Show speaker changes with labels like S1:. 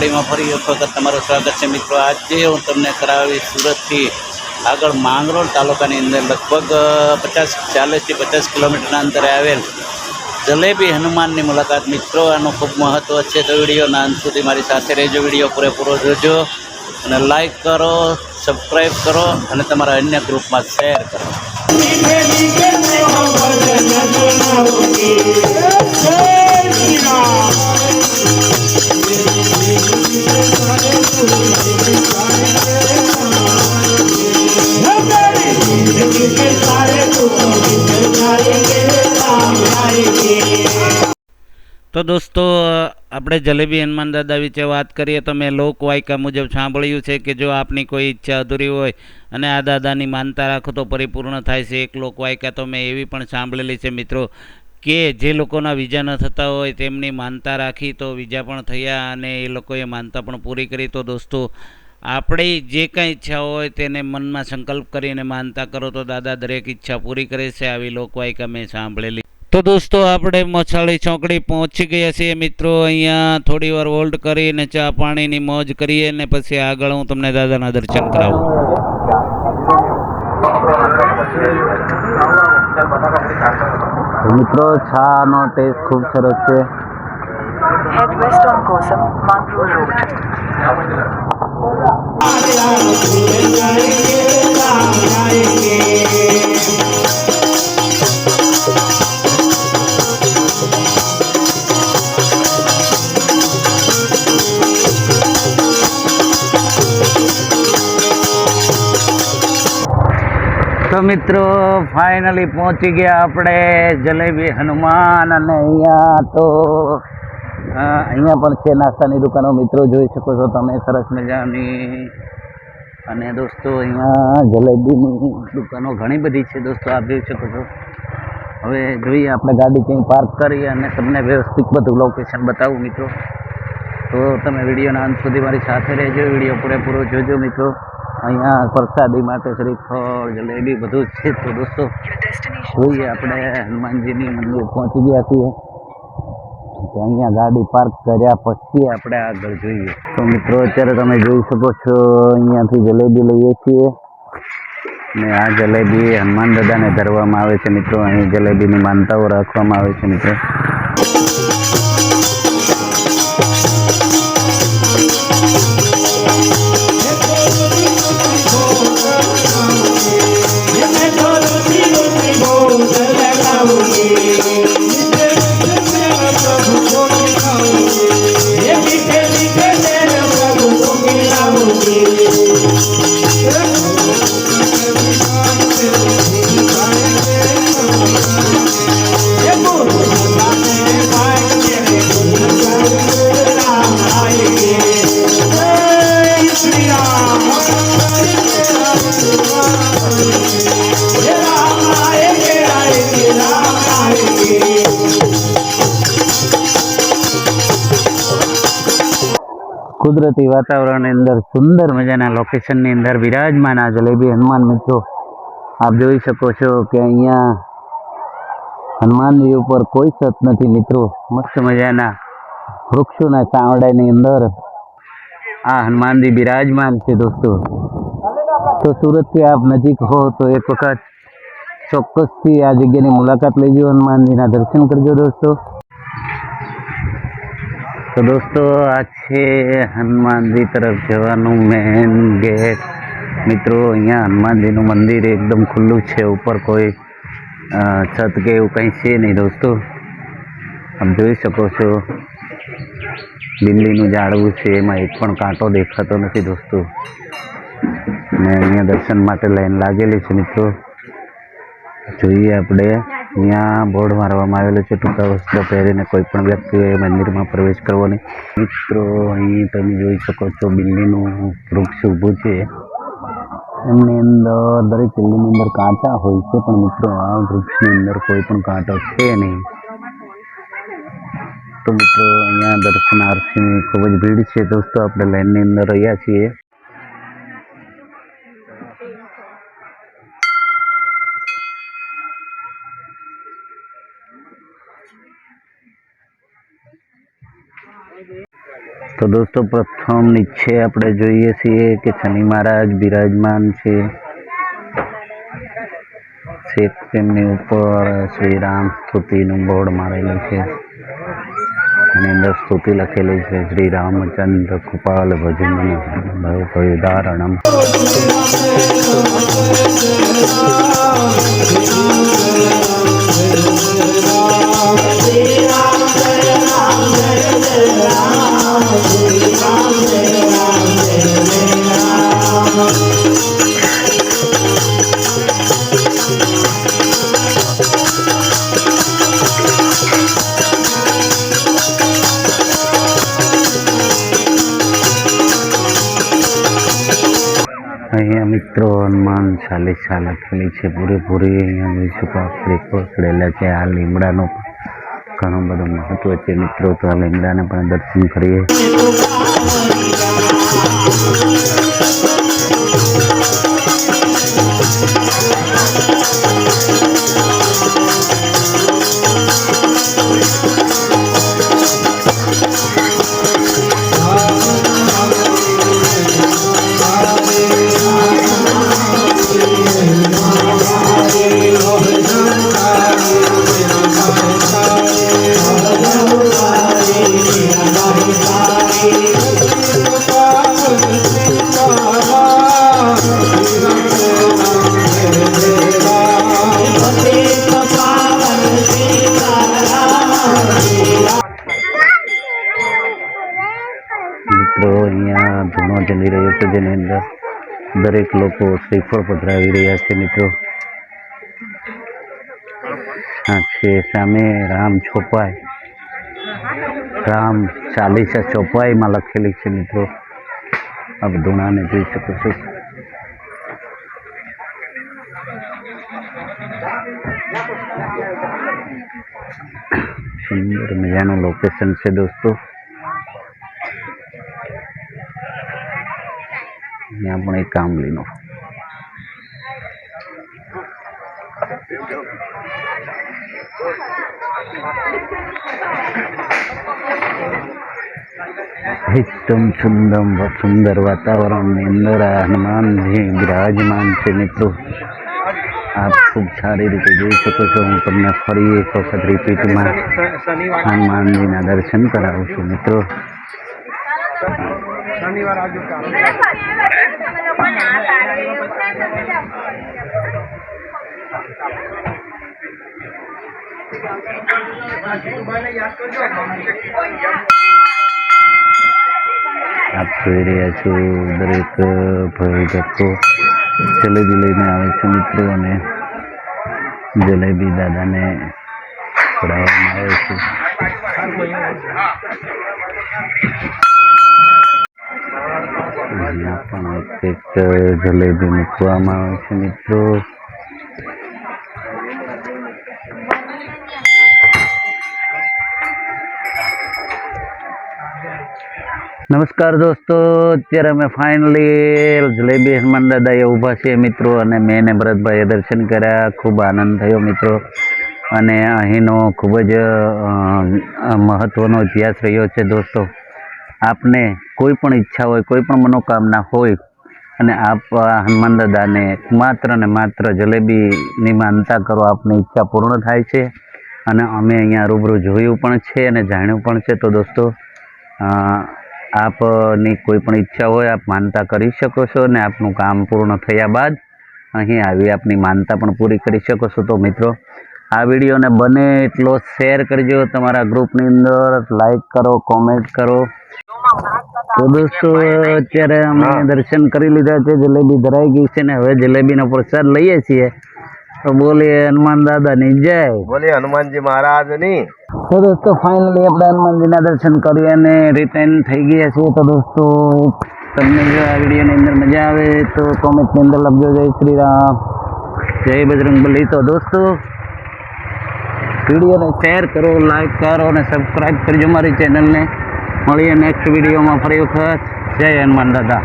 S1: વિડીયોવાળીમાં ફરી એક વખત તમારું સ્વાગત છે મિત્રો। આજે હું તમને કરાવીશ સુરતથી આગળ માંગરોળ તાલુકાની અંદર લગભગ 40થી 50 કિલોમીટરના અંતરે આવેલ જલેબી હનુમાનની મુલાકાત મિત્રો। આનું ખૂબ મહત્ત્વ છે, તો વિડીયોના અંત સુધી મારી સાથે રહેજો। વિડીયો પૂરેપૂરો જોજો અને લાઈક કરો, સબસ્ક્રાઈબ કરો અને તમારા અન્ય ગ્રુપમાં શેર કરો।
S2: તો દોસ્તો આપણે જલેબી હનુમાન દાદા વિશે વાત કરીએ તો મેં લોકવાયકા મુજબ સાંભળ્યું છે કે જો આપની કોઈ ઈચ્છા અધૂરી હોય અને આ દાદાની માનતા રાખો તો પરિપૂર્ણ થાય છે। એક લોકવાયકા તો મેં એવી પણ સાંભળેલી છે મિત્રો કે જે લોકોના વિઝા ન થતા હોય તેમની માનતા રાખી તો વિઝા પણ થયા અને એ લોકોએ માનતા પણ પૂરી કરી। તો દોસ્તો આપણી જે કાંઈ ઈચ્છા હોય તેને મનમાં સંકલ્પ કરીને માનતા કરો તો દાદા દરેક ઈચ્છા પૂરી કરે છે, આવી લોકવાયકા મેં સાંભળેલી। તો દોસ્તો આપણે મસાળી ચોકડી પહોંચી ગયા છીએ મિત્રો। અહીંયા થોડી વાર હોલ્ડ કરીને ચા પાણીની મોજ કરીએ ને પછી આગળ હું તમને દાદાના દર્શન કરાવું।
S1: મિત્રો ચાનો ટેસ્ટ ખૂબ સરસ છે।
S3: Head west on Kosam, Mangrove Road.
S1: તો મિત્રો ફાઇનલી પહોંચી ગયા આપણે જલેબી હનુમાન। અને અહીંયા પણ છે નાસ્તાની દુકાનો મિત્રો, જોઈ શકો છો તમે સરસ મજાની। અને દોસ્તો અહીંયા જલેબીની દુકાનો ઘણી બધી છે દોસ્તો, આપ જોઈ શકો છો। હવે જોઈએ આપણે ગાડી ક્યાંય પાર્ક કરી અને તમને વ્યવસ્થિત બધું લોકેશન બતાવું મિત્રો। તો તમે વિડીયોના અંત સુધી મારી સાથે રહેજો, વિડીયો પૂરેપૂરો જોજો મિત્રો। અહીંયા પ્રસાદી માટે શ્રીફળ જલેબી બધું જ છે। તો દોસ્તો જોઈએ આપણે હનુમાનજીની મંદિર પહોંચી ગયા છીએ, તો અહીંયા ગાડી પાર્ક કર્યા પછી આપણે આગળ જોઈએ। તો મિત્રો અત્યારે તમે જોઈ શકો છો અહીંયાથી જલેબી લઈએ છીએ ને આ જલેબી હનુમાન દાદાને ધરવામાં આવે છે મિત્રો। અહીં જલેબીની માનતાઓ રાખવામાં આવે છે મિત્રો। કુદરતી વાતાવરણની અંદર સુંદર મજાના લોકેશનની અંદર વિરાજમાન આ જલેબી હનુમાન મિત્રો, આપ જોઈ શકો છો કે અહીંયા હનુમાનજી ઉપર કોઈ છત નથી મિત્રો। મસ્ત મજાના વૃક્ષોના છાંયડાની અંદર આ હનુમાનજી બિરાજમાન છે દોસ્તો। તો સુરતથી આપ નજીક હો તો એક વખત ચોક્કસથી આ જગ્યાની મુલાકાત લેજો, હનુમાનજીના દર્શન કરજો દોસ્તો। તો દોસ્તો આ છે હનુમાનજી તરફ જવાનું મેન ગેટ મિત્રો। અહીંયા હનુમાનજીનું મંદિર એકદમ ખુલ્લું છે, ઉપર કોઈ છત કે એવું કંઈ છે નહીં દોસ્તો, આપ જોઈ શકો છો। લીલીનું ઝાડવું છે, એમાં એક પણ કાંટો દેખાતો નથી દોસ્તો। અને અહીંયા દર્શન માટે લાઈન લાગેલી છે મિત્રો। જોઈએ આપણે અહીંયા બોર્ડ મારવામાં આવેલું છે, ટૂંકા વસ્ત્ર પહેરીને કોઈ પણ વ્યક્તિએ મંદિરમાં પ્રવેશ કરવો નહીં મિત્રો। અહીં તમે જોઈ શકો છો બિલ્લીનું વૃક્ષ ઊભું છે, એમની અંદર દરેક બિલ્લીની અંદર કાંટા હોય છે, પણ મિત્રો આ વૃક્ષની અંદર કોઈ પણ કાંટો છે નહીં। તો મિત્રો અહીંયા દર્શનાર્થીની ખૂબ જ ભીડ છે દોસ્તો, આપણે લાઈનની અંદર રહ્યા છીએ। તો દોસ્તો પ્રથમ નીચે આપણે જોઈએ છીએ કે શનિ મહારાજ બિરાજમાન છે. છેક તેમની ઉપર શ્રી રામ સ્તુતિનું બોર્ડ મારેલું છે. એની અંદર સ્તુતિ લખેલી છે, શ્રી રામચંદ્ર કૃપાલ ભજન ભવભયદારણમ. અહીંયા મિત્રો હનુમાન ચાલીસા લખેલી છે પૂરેપૂરી. અહીંયા જોઈ શકો આપણે પકડેલા છે. આ લીમડાનો ઘણું બધું મહત્વ છે મિત્રો. તો આ લીમડાને પણ દર્શન કરીએ. મિત્રો અહીંયા ધૂણો ચાલી રહ્યો છે, જેની અંદર દરેક લોકો શ્રીફળ પધરાવી રહ્યા છે મિત્રો. છે સામે રામ ચોપાઈ, રામ ચાલીસા ચોપાઈમાં લખેલી છે મિત્રો. આપ ધૂણાને જોઈ શકો છો. સુંદર મજાનું લોકેશન છે દોસ્તો. यहाँ पण एक आंबलीनो एकदम सुंदर वातावरण में अंदर हनुमान जी विराजमान है मित्रों. आप खूब सारी रीते જોઈ શકો છો. હું તમને ફરી એક વખત રિપીટમાં હનુમાનજીના દર્શન કરાવું છું મિત્રો. આપ જોઈ રહ્યા છો દરેક ભાઈ ભક્તો જલેબી લઈને આવે છે મિત્રો, અને જલેબી દાદાને ચડાવવામાં આવે છે. અહીંયા પણ એક જલેબી મૂકવામાં આવે છે મિત્રો. નમસ્કાર દોસ્તો, અત્યારે અમે ફાઇનલી જલેબી હનુમાન દાદાએ ઊભા છીએ મિત્રો, અને મેં ને ભરતભાઈએ દર્શન કર્યા. ખૂબ આનંદ થયો મિત્રો, અને અહીંનો ખૂબ જ મહત્ત્વનો ઇતિહાસ રહ્યો છે દોસ્તો. આપને કોઈ પણ ઈચ્છા હોય, કોઈ પણ મનોકામના હોય, અને આપ હનુમાન દાદાને માત્ર ને માત્ર જલેબીની માનતા કરો, આપની ઈચ્છા પૂર્ણ થાય છે. અને અમે અહીંયા રૂબરૂ જોયું પણ છે અને જાણ્યું પણ છે. તો દોસ્તો, આપની કોઈ પણ ઈચ્છા હોય, આપ માનતા કરી શકો છો, અને આપનું કામ પૂર્ણ થયા બાદ અહીં આવી આપની માનતા પણ પૂરી કરી શકો છો. તો મિત્રો, આ વિડીયોને બને એટલો શેર કરજો, તમારા ગ્રુપની અંદર લાઈક કરો, કોમેન્ટ કરો. તો દોસ્તો, અત્યારે અમે દર્શન કરી લીધા છે, જલેબી ધરાઈ ગઈ છે, ને હવે જલેબીનો પ્રસાદ લઈએ છીએ. તો બોલીએ હનુમાન દાદાની જય,
S4: બોલીએ હનુમાનજી મહારાજની.
S1: તો દોસ્તો, ફાઇનલી આપણે હનુમાનજીના દર્શન કરી અને રિટર્ન થઈ ગયા છીએ. તો દોસ્તો, તમને જો આ વિડીયોની અંદર મજા આવે તો કોમેન્ટની અંદર લખજો જય શ્રી રામ, જય બજરંગબલી. તો દોસ્તો, વિડીયોને શેર કરો, લાઈક કરો અને સબસ્ક્રાઈબ કરજો મારી ચેનલને. મળીએ નેક્સ્ટ વિડીયોમાં ફરી વખત. જય હનુમાન દાદા.